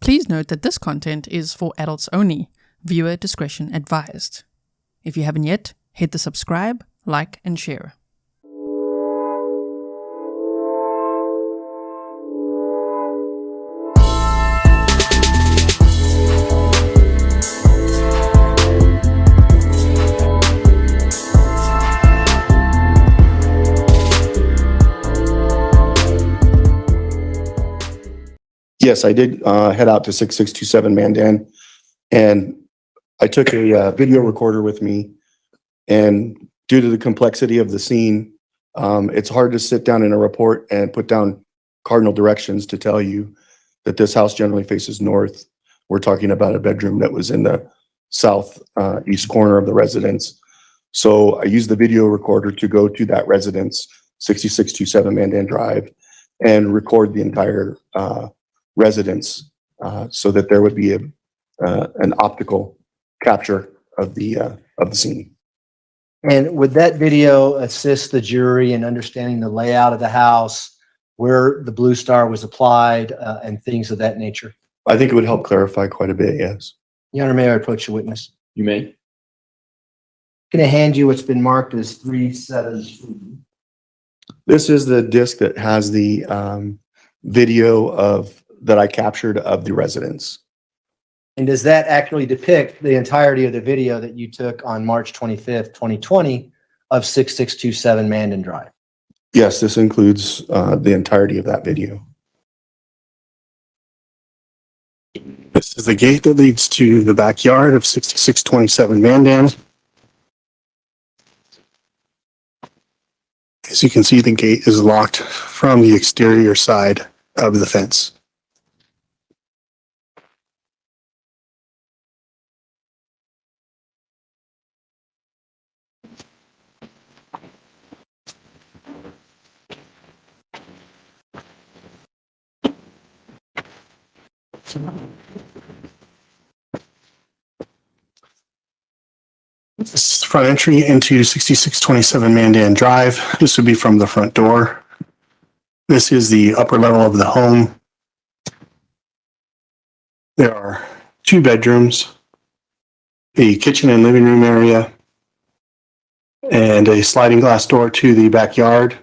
Please note that this content is for adults only. Viewer discretion advised. If you haven't yet, hit the subscribe, like, and share. Yes, I did head out to 6627 Mandan, and I took a video recorder with me. And due to the complexity of the scene, it's hard to sit down in a report and put down cardinal directions to tell you that this house generally faces north. We're talking about a bedroom that was in the south east corner of the residence. So I used the video recorder to go to that residence, 6627 Mandan Drive, and record the entire residence so that there would be an optical capture of the scene. And would that video assist the jury in understanding the layout of the house, where the blue star was applied, and things of that nature? I think it would help clarify quite a bit, yes. Your Honor, may I approach the witness? You may. Going to hand you what's been marked as 373. This is the disc that has the video that I captured of the residence. And does that actually depict the entirety of the video that you took on March 25th, 2020 of 6627 Mandan Drive? Yes, this includes the entirety of that video. This is the gate that leads to the backyard of 6627 Mandan. As you can see, the gate is locked from the exterior side of the fence. This is the front entry into 6627 Mandan Drive. This would be from the front door. This is the upper level of the home. There are 2 bedrooms, a kitchen and living room area, and a sliding glass door to the backyard,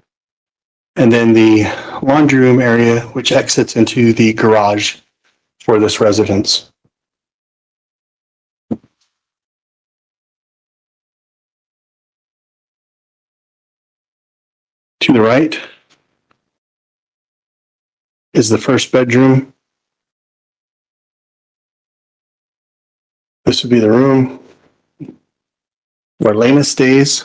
and then the laundry room area, which exits into the garage for this residence. To the right is the first bedroom. This would be the room where Lena stays.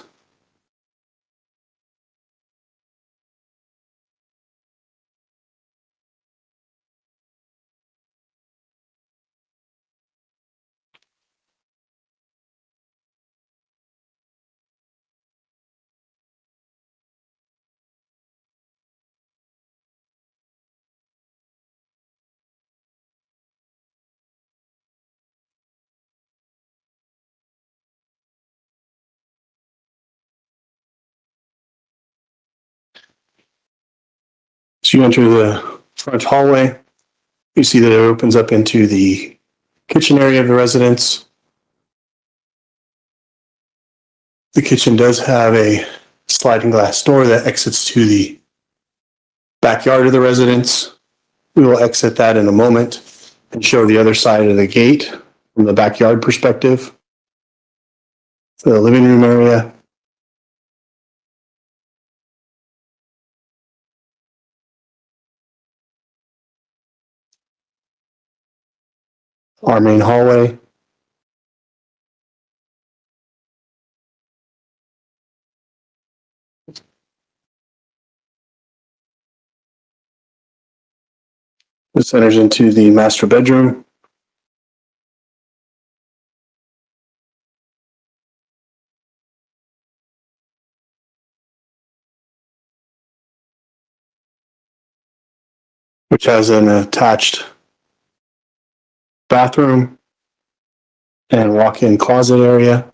So you enter the front hallway. You see that it opens up into the kitchen area of the residence. The kitchen does have a sliding glass door that exits to the backyard of the residence. We will exit that in a moment and show the other side of the gate from the backyard perspective. The living room area. Our main hallway. This enters into the master bedroom. Which has an attached bathroom and walk-in closet area.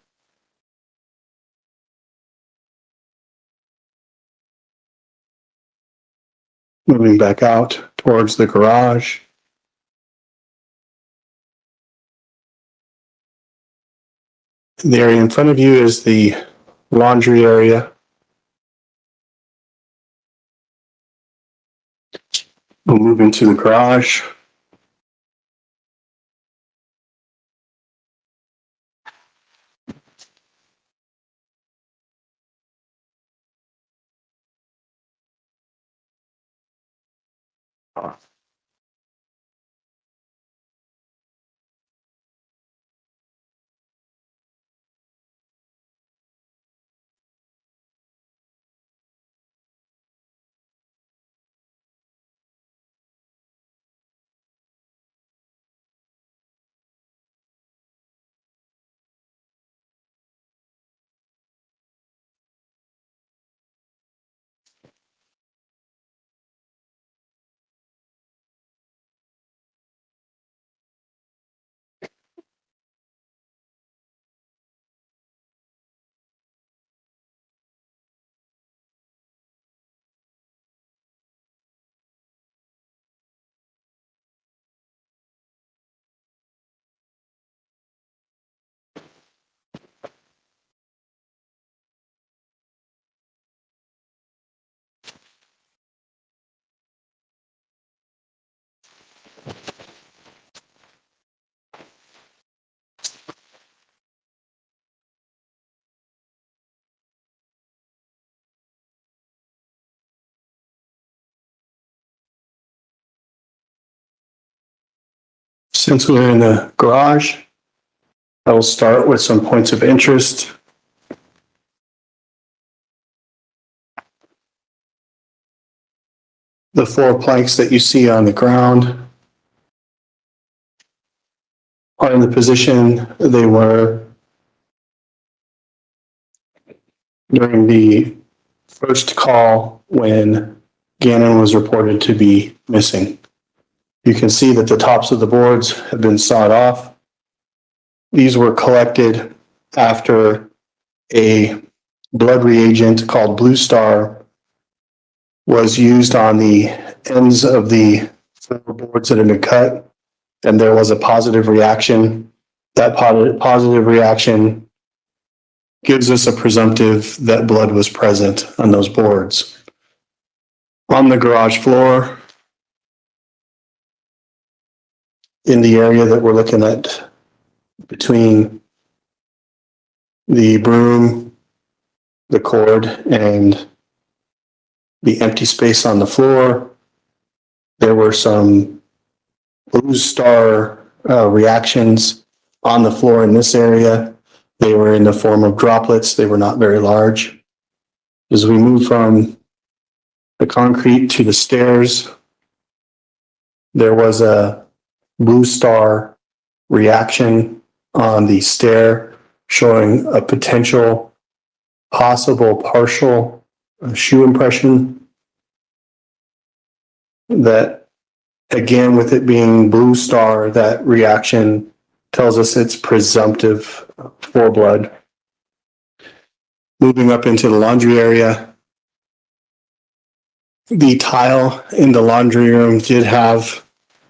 Moving back out towards the garage. The area in front of you is the laundry area. We'll move into the garage. Since we're in the garage, I will start with some points of interest. The 4 planks that you see on the ground are in the position they were during the first call when Gannon was reported to be missing. You can see that the tops of the boards have been sawed off. These were collected after a blood reagent called Blue Star was used on the ends of the 4 boards that had been cut, and there was a positive reaction. That positive reaction gives us a presumptive that blood was present on those boards. On the garage floor, in the area that we're looking at between the broom, the cord, and the empty space on the floor, there were some Blue Star reactions on the floor in this area. They were in the form of droplets. They were not very large. As we move from the concrete to the stairs, there was a Blue Star reaction on the stair showing a potential possible partial shoe impression that, again, with it being Blue Star, that reaction tells us it's presumptive for blood. Moving up into the laundry area, the tile in the laundry room did have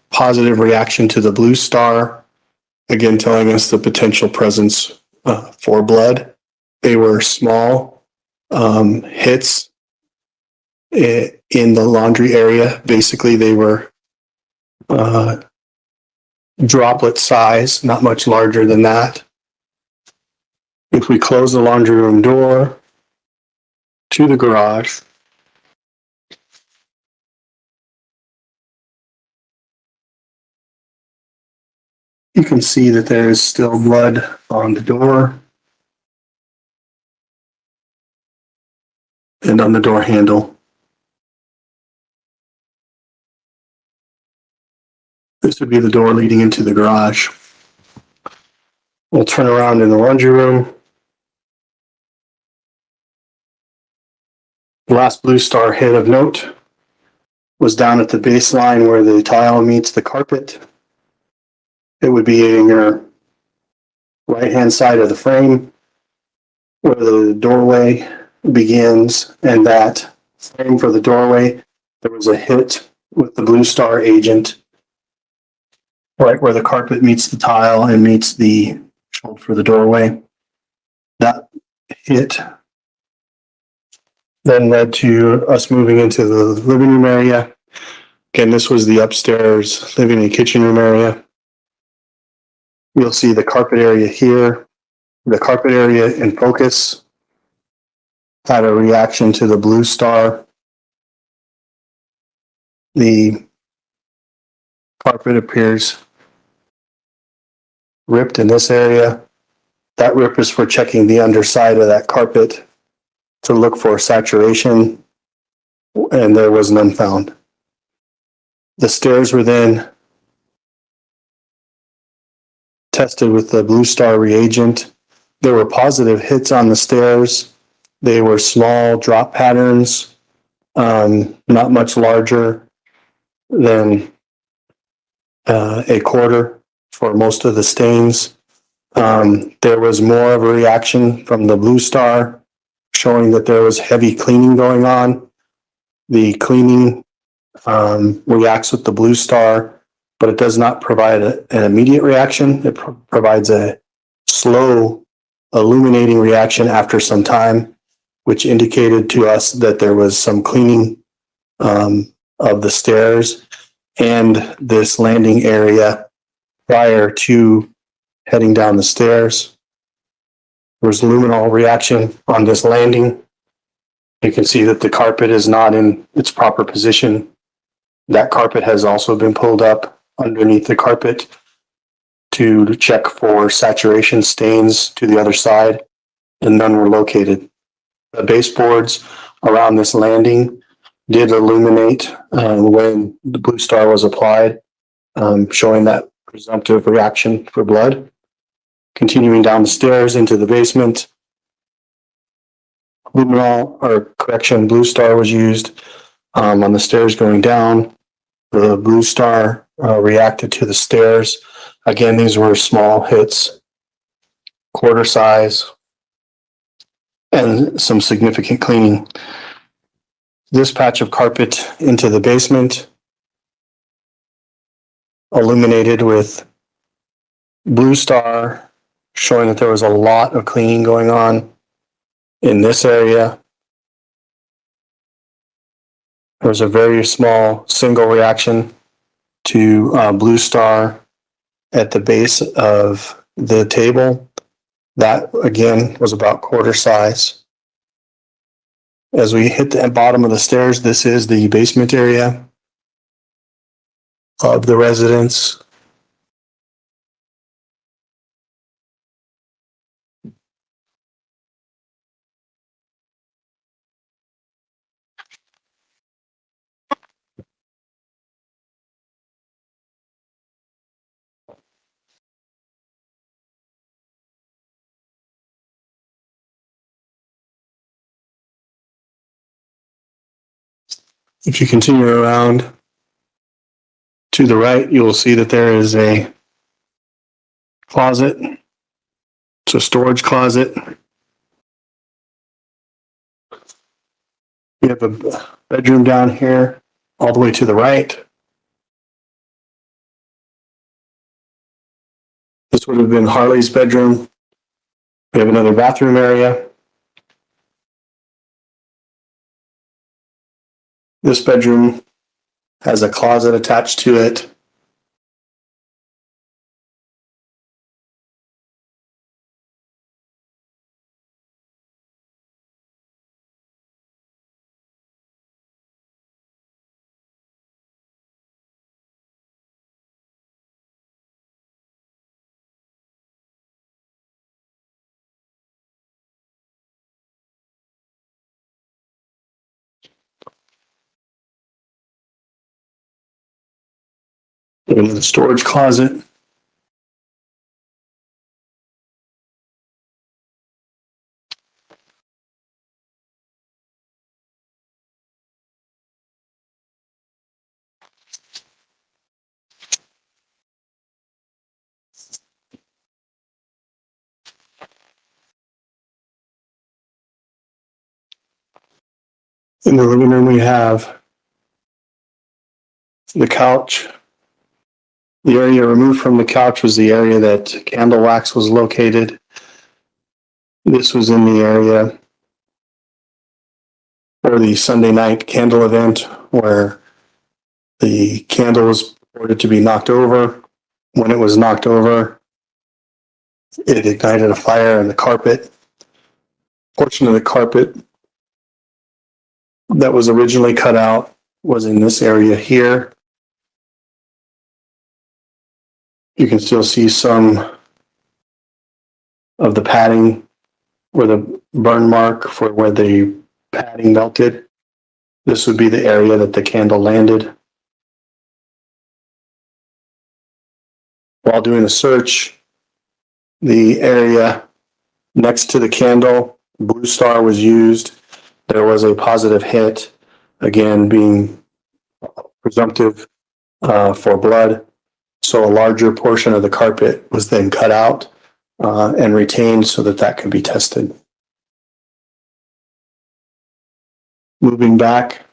positive reaction to the Blue Star, again telling us the potential presence for blood. They were small hits in the laundry area. Basically, they were droplet size, not much larger than that. If we close the laundry room door to the garage, you can see that there is still blood on the door and on the door handle. This would be the door leading into the garage. We'll turn around in the laundry room. The last Blue Star hit of note was down at the baseline where the tile meets the carpet. It would be in your right-hand side of the frame where the doorway begins, and that frame for the doorway, there was a hit with the Blue Star agent right where the carpet meets the tile and meets the shoulder for the doorway. That hit then led to us moving into the living room area. Again, this was the upstairs living and kitchen room area. You'll see the carpet area here. The carpet area in focus had a reaction to the blue star. The carpet appears ripped in this area. That rip is for checking the underside of that carpet to look for saturation, and there was none found. The stairs were then tested with the blue star reagent. There were positive hits on the stairs. They were small drop patterns, not much larger than a quarter for most of the stains. There was more of a reaction from the blue star, showing that there was heavy cleaning going on. The cleaning reacts with the blue star, but it does not provide an immediate reaction. It provides a slow illuminating reaction after some time, which indicated to us that there was some cleaning of the stairs and this landing area prior to heading down the stairs. There was luminol reaction on this landing. You can see that the carpet is not in its proper position. That carpet has also been pulled up underneath the carpet to check for saturation stains to the other side, and none were located. The baseboards around this landing did illuminate when the blue star was applied, showing that presumptive reaction for blood. Continuing down the stairs into the basement, blue star was used on the stairs going down. The blue star reacted to the stairs. Again, these were small hits, quarter size, and some significant cleaning. This patch of carpet into the basement, illuminated with blue star, showing that there was a lot of cleaning going on in this area. There was a very small single reaction to blue star at the base of the table. That again was about quarter size. As we hit the bottom of the stairs, this is the basement area of the residence. If you continue around to the right, you will see that there is a closet. It's a storage closet. We have a bedroom down here, all the way to the right. This would have been Harley's bedroom. We have another bathroom area. This bedroom has a closet attached to it. In the storage closet. In the living room, we have the couch. The area removed from the couch was the area that candle wax was located. This was in the area for the Sunday night candle event where the candle was reported to be knocked over. When it was knocked over, it ignited a fire in the carpet. Portion of the carpet that was originally cut out was in this area here. You can still see some of the padding where the burn mark for where the padding melted. This would be the area that the candle landed. While doing a search, the area next to the candle, Blue Star was used. There was a positive hit, again being presumptive for blood. So a larger portion of the carpet was then cut out and retained so that that could be tested. Moving back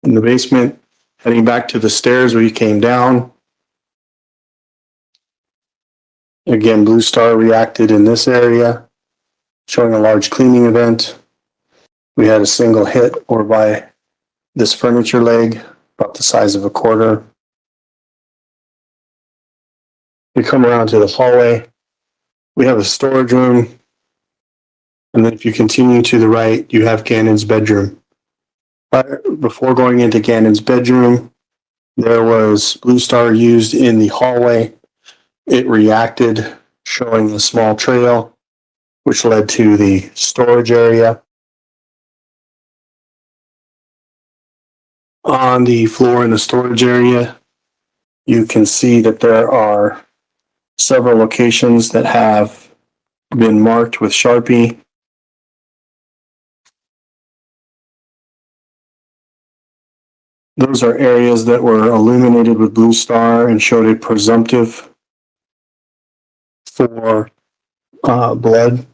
in the basement, heading back to the stairs where you came down. Again, Blue Star reacted in this area, showing a large cleaning event. We had a single hit over by this furniture leg, about the size of a quarter. We come around to the hallway. We have a storage room. And then if you continue to the right, you have Gannon's bedroom. But before going into Gannon's bedroom, there was Blue Star used in the hallway. It reacted, showing a small trail, which led to the storage area. On the floor in the storage area, you can see that there are several locations that have been marked with Sharpie. Those are areas that were illuminated with Blue Star and showed a presumptive for blood.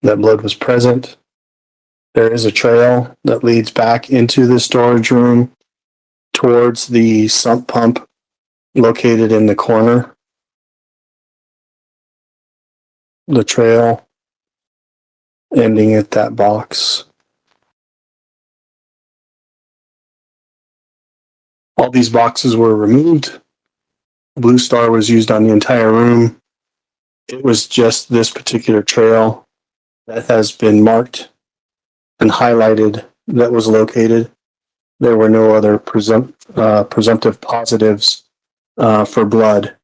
That blood was present. There is a trail that leads back into the storage room towards the sump pump located in the corner. The trail ending at that box. All these boxes were removed. Blue Star was used on the entire room. It was just this particular trail that has been marked and highlighted that was located. There were no other presumptive positives for blood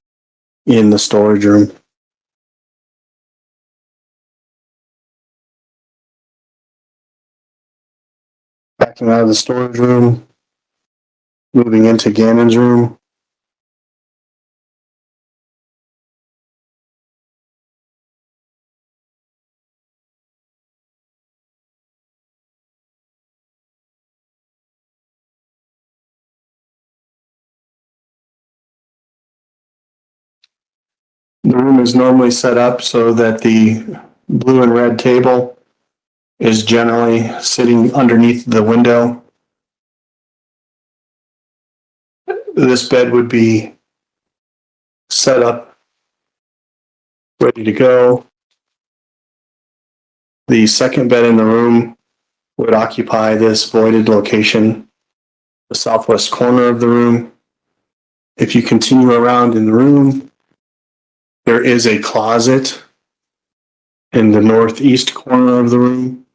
in the storage room. Backing out of the storage room, moving into Gannon's room. The room is normally set up so that the blue and red table is generally sitting underneath the window. This bed would be set up, ready to go. The second bed in the room would occupy this voided location, the southwest corner of the room. If you continue around in the room, there is a closet in the northeast corner of the room.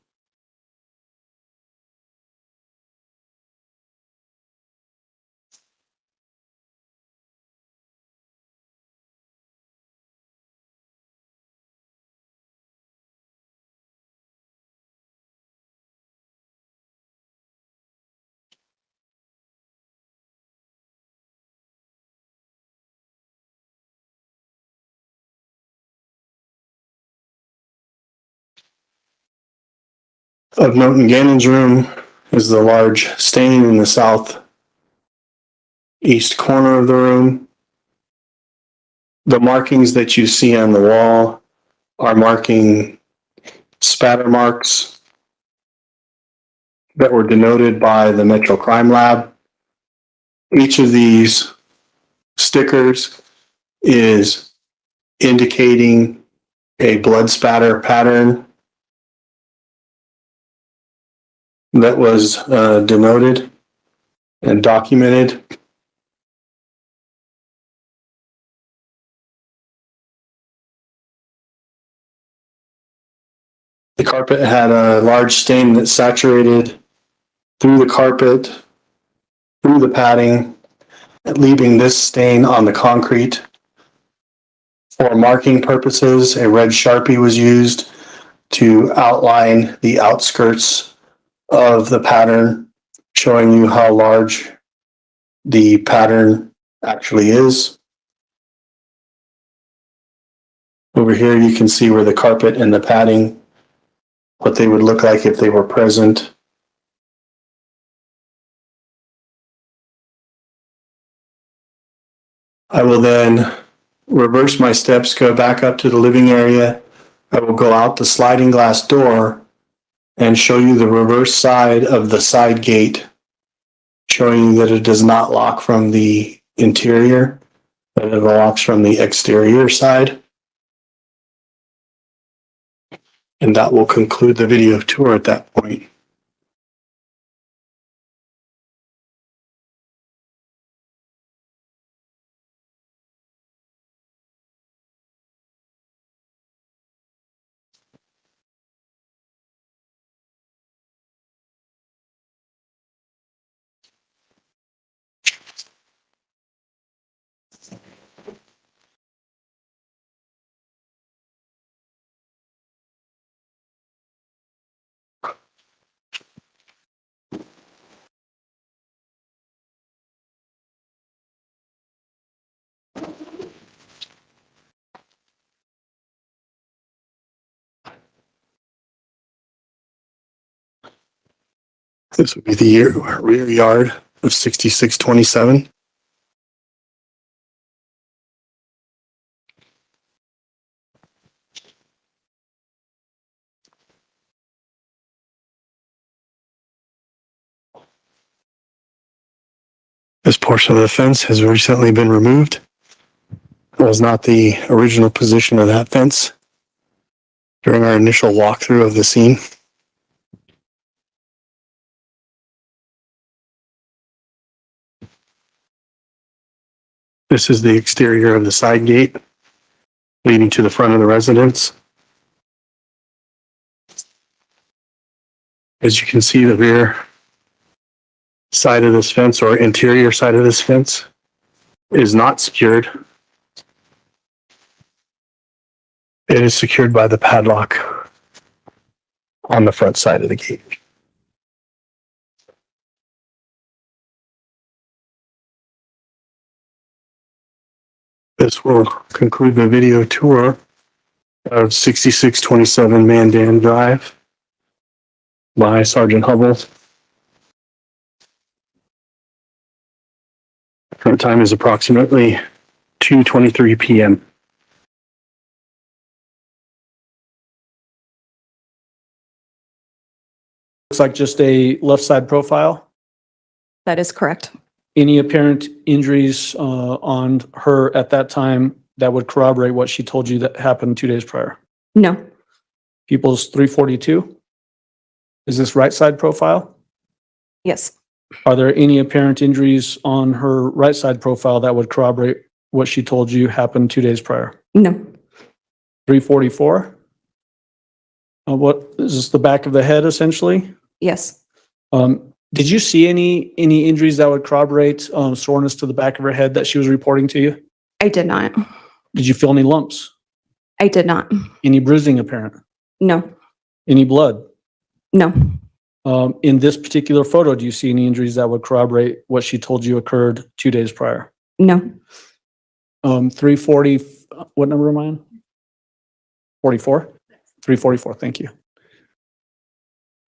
Of note in Gannon's room is the large stain in the southeast corner of the room. The markings that you see on the wall are marking spatter marks that were denoted by the Metro Crime Lab. Each of these stickers is indicating a blood spatter pattern that was denoted and documented. The carpet had a large stain that saturated through the carpet, through the padding, leaving this stain on the concrete. For marking purposes, a red Sharpie was used to outline the outskirts of the pattern, showing you how large the pattern actually is. Over here, you can see where the carpet and the padding, what they would look like if they were present. I will then reverse my steps, go back up to the living area. I will go out the sliding glass door and show you the reverse side of the side gate, showing you that it does not lock from the interior, but it locks from the exterior side. And that will conclude the video tour at that point. This would be the rear yard of 6627. This portion of the fence has recently been removed. It was not the original position of that fence during our initial walkthrough of the scene. This is the exterior of the side gate leading to the front of the residence. As you can see, the rear side of this fence, or interior side of this fence, is not secured. It is secured by the padlock on the front side of the gate. This will conclude the video tour of 6627 Mandan Drive by Sergeant Hubbell. Current time is approximately 2:23 p.m. Looks like just a left side profile. That is correct. Any apparent injuries on her at that time that would corroborate what she told you that happened 2 days prior? No, People's 342. Is this right side profile? yes, Are there any apparent injuries on her right side profile that would corroborate what she told you happened 2 days prior? no, 344. What is this, the back of the head essentially? yes, Did you see any injuries that would corroborate soreness to the back of her head that she was reporting to you? I did not. Did you feel any lumps? I did not. Any bruising apparent? No, Any blood? no, In this particular photo, do you see any injuries that would corroborate what she told you occurred 2 days prior? no, 340, what number am I on? 44? 344, thank you.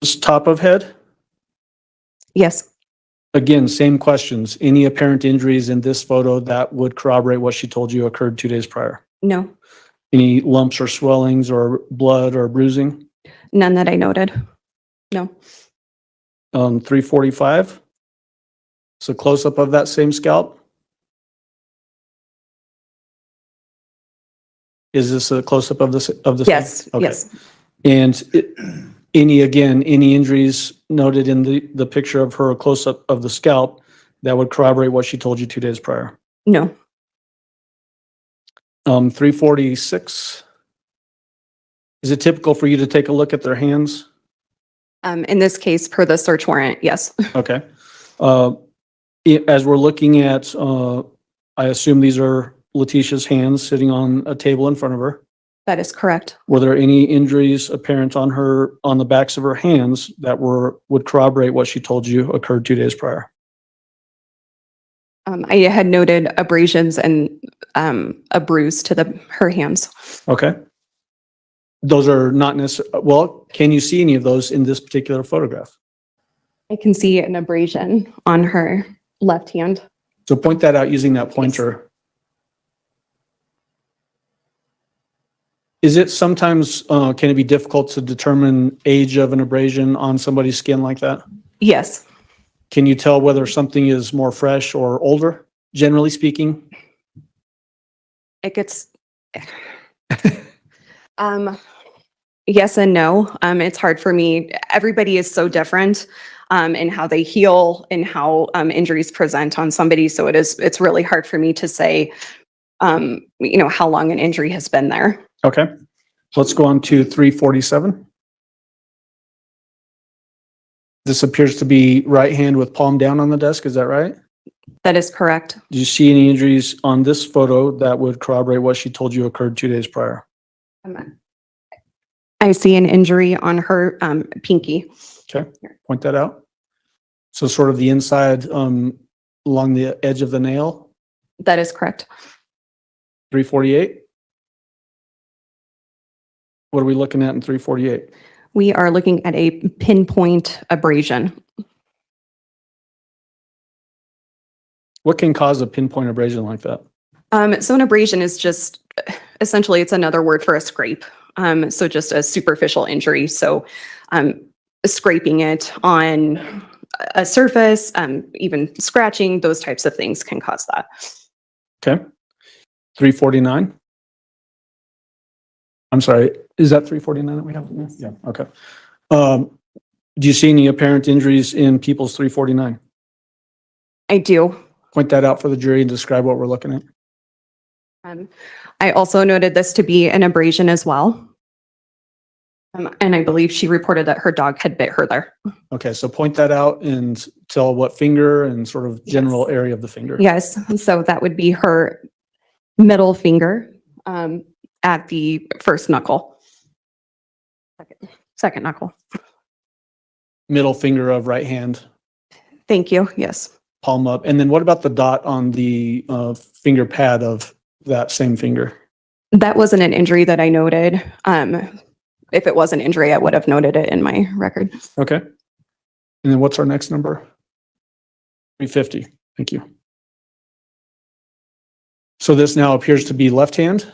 This top of head? yes, Again, same questions. Any apparent injuries in this photo that would corroborate what she told you occurred 2 days prior? no, Any lumps or swellings or blood or bruising? none that I noted. No, 345. So close up of that same scalp. Is this a close-up of this? Yes, Okay. yes. And any injuries noted in the picture of her close-up of the scalp that would corroborate what she told you 2 days prior? No. 346. Is it typical for you to take a look at their hands? In this case, per the search warrant, yes. Okay. As we're looking at, I assume these are Letecia's hands sitting on a table in front of her. That is correct. Were there any injuries apparent on the backs of her hands that would corroborate what she told you occurred 2 days prior? I had noted abrasions and a bruise to her hands. Okay. Those are not necessarily, well, can you see any of those in this particular photograph? I can see an abrasion on her left hand. So point that out using that pointer. Is it sometimes, can it be difficult to determine age of an abrasion on somebody's skin like that? Yes. Can you tell whether something is more fresh or older, generally speaking? It gets, yes and no. It's hard for me. Everybody is so different in how they heal and how injuries present on somebody. So it's really hard for me to say, how long an injury has been there. Okay. Let's go on to 347. This appears to be right hand with palm down on the desk. Is that right? That is correct. Do you see any injuries on this photo that would corroborate what she told you occurred 2 days prior? I see an injury on her pinky. Okay, point that out. So sort of the inside along the edge of the nail. That is correct. 348. What are we looking at in 348? We are looking at a pinpoint abrasion. What can cause a pinpoint abrasion like that? So an abrasion is just, essentially, it's another word for a scrape. So just a superficial injury. So scraping it on a surface, even scratching, those types of things can cause that. Okay. 349. I'm sorry, is that 349 that we have? Yeah, okay. Do you see any apparent injuries in people's 349? I do. Point that out for the jury and describe what we're looking at. I also noted this to be an abrasion as well. And I believe she reported that her dog had bit her there. Okay, so point that out and tell what finger and sort of general area of the finger. Yes, so that would be her middle finger at the first knuckle. Second knuckle. Middle finger of right hand, Thank you, yes. palm up. And then what about the dot on the finger pad of that same finger? That wasn't an injury that I noted. If it was an injury, I would have noted it in my record. Okay. And then what's our next number? 350. Thank you. So this now appears to be left hand.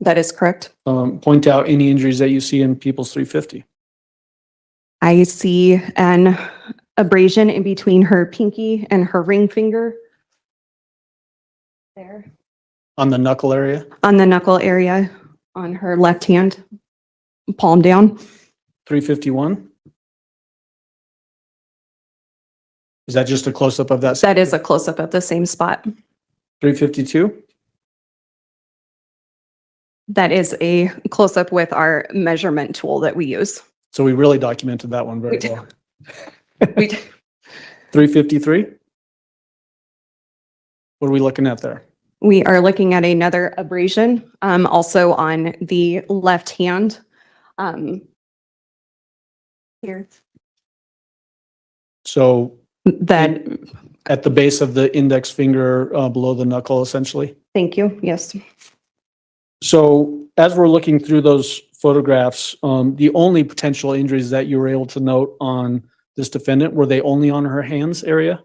That is correct. Point out any injuries that you see in people's 350. I see an abrasion in between her pinky and her ring finger. There. On the knuckle area. On the knuckle area on her left hand, palm down. 351. Is that just a close-up of that? That is a close-up of the same spot. 352. That is a close-up with our measurement tool that we use. So we really documented that one very We did. well. We d- 353. What are we looking at there? We are looking at another abrasion, also on the left hand. Here. So That, at the base of the index finger below the knuckle, essentially. thank you, yes. So as we're looking through those photographs, the only potential injuries that you were able to note on this defendant, were they only on her hands area?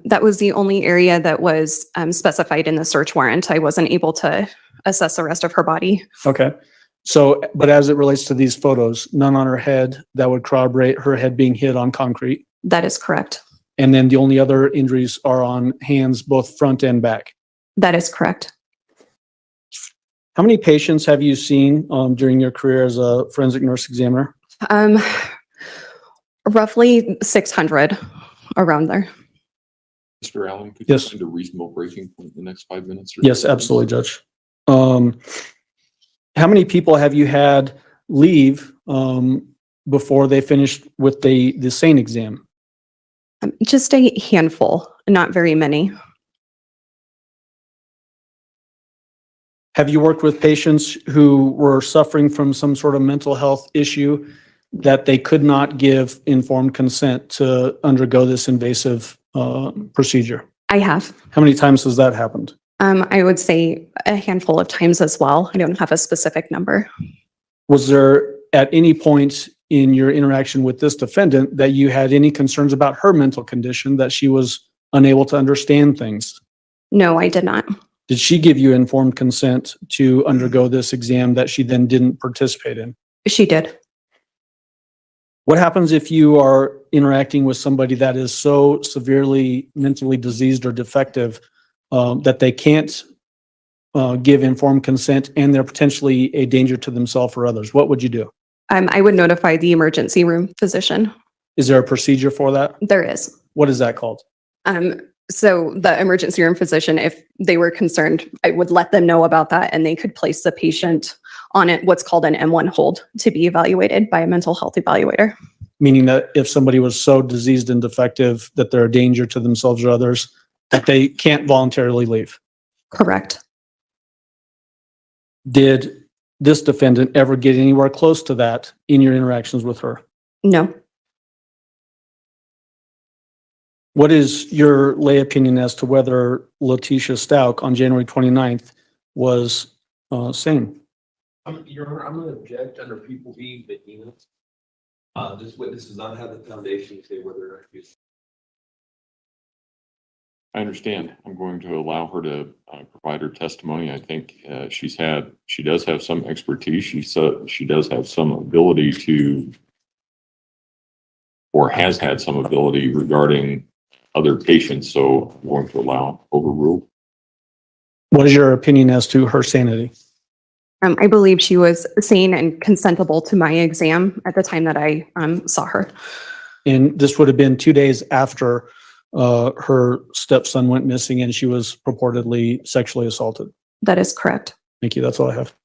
That was the only area that was specified in the search warrant. I wasn't able to assess the rest of her body. Okay. So, but as it relates to these photos, none on her head that would corroborate her head being hit on concrete. That is correct. And then the only other injuries are on hands, both front and back. That is correct. How many patients have you seen during your career as a forensic nurse examiner? Roughly 600, around there. Mr. Allen, could Yes. you find a reasonable breaking point in the next 5 minutes? Yes, absolutely, Judge. How many people have you had leave before they finished with the SANE exam? Just a handful, not very many. Have you worked with patients who were suffering from some sort of mental health issue that they could not give informed consent to undergo this invasive procedure? I have. How many times has that happened? I would say a handful of times as well. I don't have a specific number. Was there at any point in your interaction with this defendant that you had any concerns about her mental condition, that she was unable to understand things? No, I did not. Did she give you informed consent to undergo this exam that she then didn't participate in? She did. What happens if you are interacting with somebody that is so severely mentally diseased or defective that they can't give informed consent and they're potentially a danger to themselves or others? What would you do? I would notify the emergency room physician. Is there a procedure for that? There is. What is that called? So the emergency room physician, if they were concerned, I would let them know about that and they could place the patient on it, what's called an M1 hold, to be evaluated by a mental health evaluator. Meaning that if somebody was so diseased and defective that they're a danger to themselves or others, that they can't voluntarily leave. Correct. Did this defendant ever get anywhere close to that in your interactions with her? No. What is your lay opinion as to whether Letecia Stauch on January 29th was sane? Your Honor, I'm going to object under People v. Medina. This witness does not have the foundation to say whether or not he's. I understand. I'm going to allow her to provide her testimony. I think she does have some expertise. She does have some ability to, or has had some ability regarding other patients. So I'm going to allow overruled. What is your opinion as to her sanity? I believe she was sane and consentable to my exam at the time that I saw her. And this would have been 2 days after her stepson went missing and she was purportedly sexually assaulted. That is correct. Thank you. That's all I have.